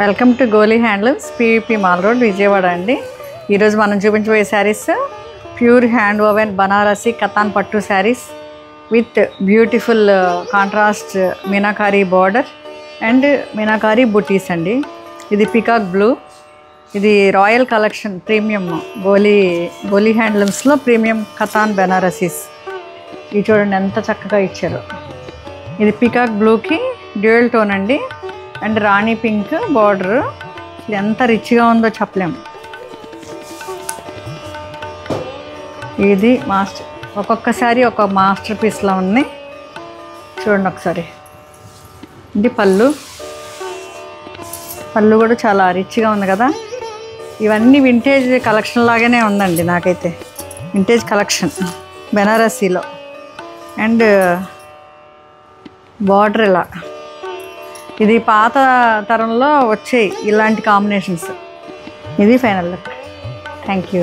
Welcome to Goli handlooms PVP mall road Vijayawada అండి. ఈరోజు మనం చూపించబోయే saris pure hand woven Banarasi katan పట్టు saris with beautiful contrast meenakari border and meenakari butis అండి. ఇది పికాక్ బ్లూ, ఇది రాయల్ కలెక్షన్ ప్రీమియం గోలీ హ్యాండ్లూమ్స్లో ప్రీమియం కతాన్ బనారసీస్. ఇవి చూడండి ఎంత చక్కగా ఇచ్చారు. ఇది పికాక్ బ్లూకి డ్యూయల్ టోన్ అండి అండ్ రాణి పింక్ బార్డర్. ఇది ఎంత రిచ్గా ఉందో చెప్పలేము. ఇది ఒక్కొక్కసారి ఒక మాస్టర్ పీస్లో ఉంది. చూడండి ఒకసారి. ఇది పళ్ళు కూడా చాలా రిచ్గా ఉంది కదా. ఇవన్నీ వింటేజ్ కలెక్షన్ లాగానే ఉందండి నాకైతే. వింటేజ్ కలెక్షన్ బెనారసీలో అండ్ బార్డర్ ఇలా. ఇది పాత తరంలో వచ్చాయి ఇలాంటి కాంబినేషన్స్. ఇది ఫైనల్ లుక్. Thank you.